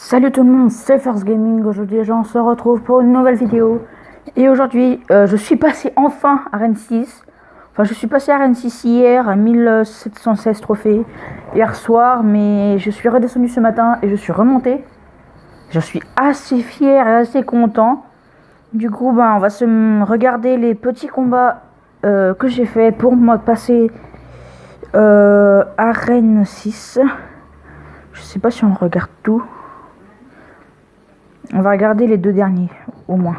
Salut tout le monde, c'est First Gaming. Aujourd'hui les gens se retrouvent pour une nouvelle vidéo. Et aujourd'hui je suis passé enfin à Rennes 6. Enfin je suis passé à Rennes 6 hier à 1716 trophées hier soir. Mais je suis redescendu ce matin et je suis remonté. Je suis assez fier et assez content. Du coup on va se regarder les petits combats que j'ai fait pour me passer à Rennes 6. Je sais pas si on regarde tout. On va regarder les deux derniers, au moins.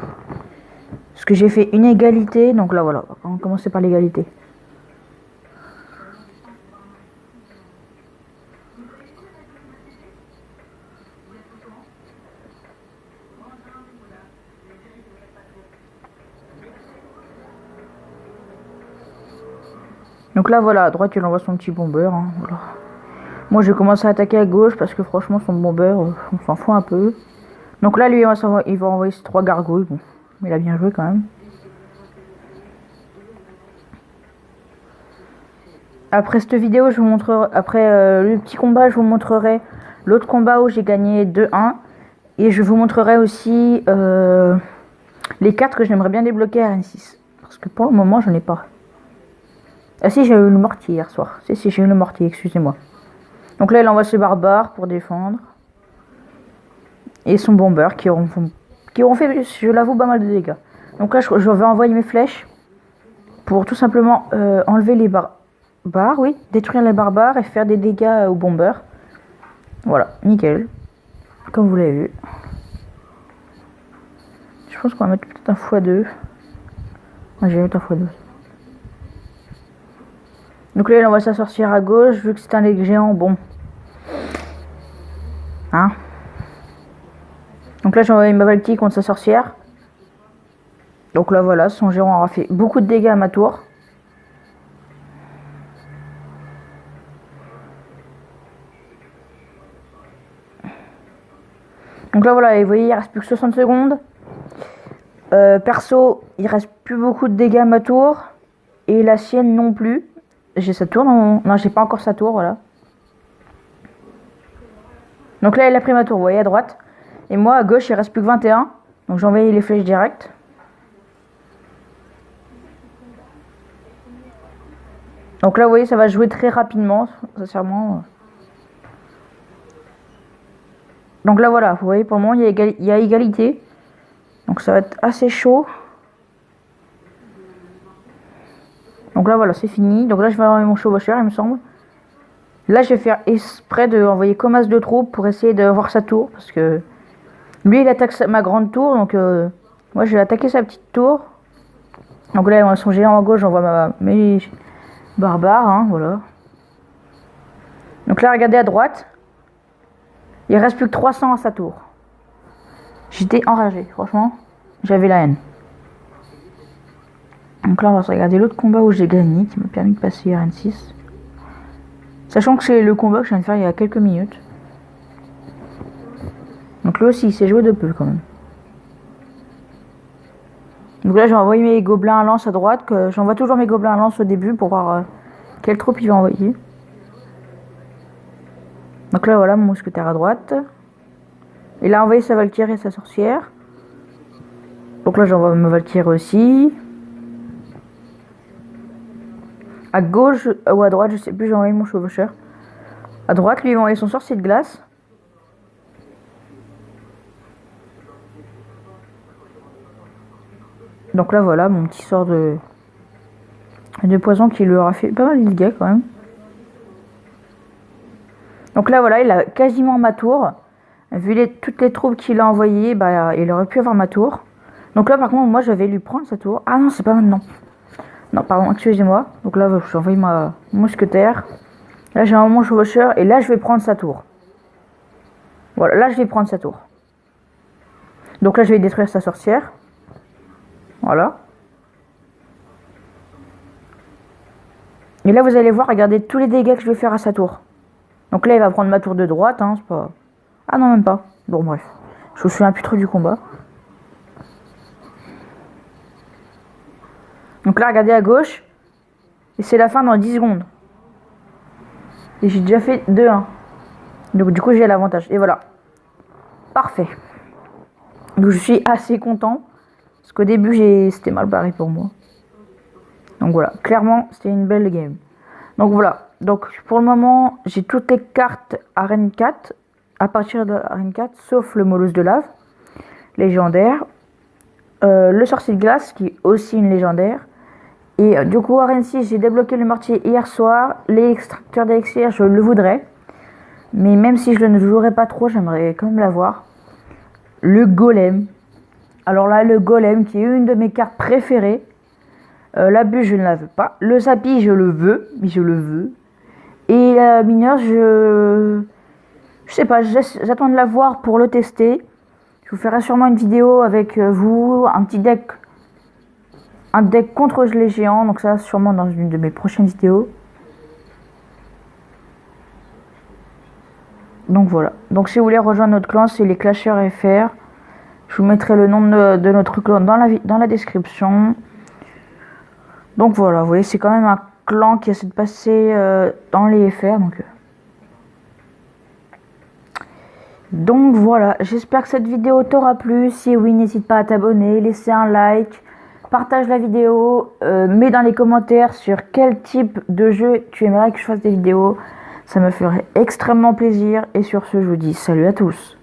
Parce que j'ai fait une égalité, donc là voilà, on va commencer par l'égalité. Donc là voilà, à droite il envoie son petit bomber. Hein, voilà. Moi je vais commencer à attaquer à gauche parce que franchement son bomber, on s'en fout un peu. Donc là lui il va envoyer ses 3 gargouilles. Bon, il a bien joué quand même. Après cette vidéo, je vous montrerai, après le petit combat, je vous montrerai l'autre combat où j'ai gagné 2-1. Et je vous montrerai aussi les 4 que j'aimerais bien débloquer à N6. Parce que pour le moment, j'en ai pas. Ah si, j'ai eu le mortier hier soir. Si, j'ai eu le mortier, excusez-moi. Donc là, il envoie ses barbares pour défendre. Et son bomber qui auront fait, je l'avoue, pas mal de dégâts. Donc là, je vais envoyer mes flèches pour tout simplement enlever les barbares, oui, détruire les barbares et faire des dégâts aux bombers. Voilà, nickel. Comme vous l'avez vu. Je pense qu'on va mettre peut-être un x2. Ouais, je vais mettre un x2. Donc là, il envoie sa sorcière à gauche, vu que c'est un leg géant, bon. Hein? Donc là, j'ai envoyé ma Valky contre sa sorcière. Donc là, voilà, son géant aura fait beaucoup de dégâts à ma tour. Donc là, voilà, vous voyez, il reste plus que 60 secondes. Perso, il reste plus beaucoup de dégâts à ma tour. Et la sienne non plus. J'ai sa tour, non, j'ai pas encore sa tour, voilà. Donc là, il a pris ma tour, vous voyez, à droite. Et moi, à gauche, il reste plus que 21. Donc j'ai envoyé les flèches directes. Donc là, vous voyez, ça va jouer très rapidement, sincèrement. Donc là, voilà, vous voyez, pour le moment, il y a égalité. Donc ça va être assez chaud. Donc là, voilà, c'est fini. Donc là, je vais envoyer mon chevaucheur, il me semble. Là, je vais faire exprès d'envoyer comme as de troupes pour essayer d'avoir sa tour. Parce que lui, il attaque ma grande tour. Donc moi, je vais attaquer sa petite tour. Donc là, il a son géant à gauche, j'envoie mes barbares. Hein, voilà. Donc là, regardez à droite. Il reste plus que 300 à sa tour. J'étais enragé, franchement. J'avais la haine. Donc là, on va se regarder l'autre combat où j'ai gagné, qui m'a permis de passer à N6. Sachant que c'est le combat que je viens de faire il y a quelques minutes. Donc lui aussi, il s'est joué de peu quand même. Donc là, je vais envoyer mes gobelins à lance à droite. J'envoie toujours mes gobelins à lance au début pour voir quelle troupe il va envoyer. Donc là, voilà, mon mousquetaire à droite. Il a envoyé sa Valkyrie et sa sorcière. Donc là, j'envoie ma Valkyrie aussi. À gauche ou à droite, je sais plus, j'ai envoyé mon chevaucheur. À droite, lui, il va envoyer son sorcier de glace. Donc là, voilà, mon petit sort de poison qui lui aura fait pas mal de dégâts quand même. Donc là, voilà, il a quasiment ma tour. Vu toutes les troupes qu'il a envoyées, bah, il aurait pu avoir ma tour. Donc là, par contre, moi, je vais lui prendre sa tour. Ah non, c'est pas maintenant. Non, pardon, excusez-moi. Donc là, j'ai envoyé ma mousquetaire. Là, j'ai mon chevaucheur. Et là, je vais prendre sa tour. Voilà, là, je vais prendre sa tour. Donc là, je vais détruire sa sorcière. Voilà. Et là, vous allez voir, regardez tous les dégâts que je vais faire à sa tour. Donc là, il va prendre ma tour de droite. Hein, c'est pas... Ah non, même pas. Bon, bref. Je me souviens plus trop du combat. Donc là, regardez à gauche. Et c'est la fin dans 10 secondes. Et j'ai déjà fait 2-1. Donc du coup, j'ai l'avantage. Et voilà. Parfait. Donc je suis assez content. Parce qu'au début, c'était mal barré pour moi. Donc voilà, clairement, c'était une belle game. Donc voilà, donc pour le moment, j'ai toutes les cartes Arène 4, à partir de Arène 4, sauf le Molosse de lave, légendaire. Le sorcier de glace, qui est aussi une légendaire. Et du coup, Arène 6, j'ai débloqué le mortier hier soir. Les extracteurs d'élixir, je le voudrais. Mais même si je ne jouerais pas trop, j'aimerais quand même l'avoir. Le golem. Alors là, le golem, qui est une de mes cartes préférées. La bûche, je ne la veux pas. Le sapi, je le veux. Mais je le veux. Et la mineure, je sais pas, j'attends de la voir pour le tester. Je vous ferai sûrement une vidéo avec vous, un petit deck. Un deck contre les géants. Donc ça, sûrement dans une de mes prochaines vidéos. Donc voilà. Donc si vous voulez rejoindre notre clan, c'est les Clashers FR. Je vous mettrai le nom de notre clan dans la description. Donc voilà, vous voyez, c'est quand même un clan qui essaie de passer dans les FR. Donc voilà, j'espère que cette vidéo t'aura plu. Si oui, n'hésite pas à t'abonner, laisser un like, partage la vidéo, mets dans les commentaires sur quel type de jeu tu aimerais que je fasse des vidéos. Ça me ferait extrêmement plaisir. Et sur ce, je vous dis salut à tous.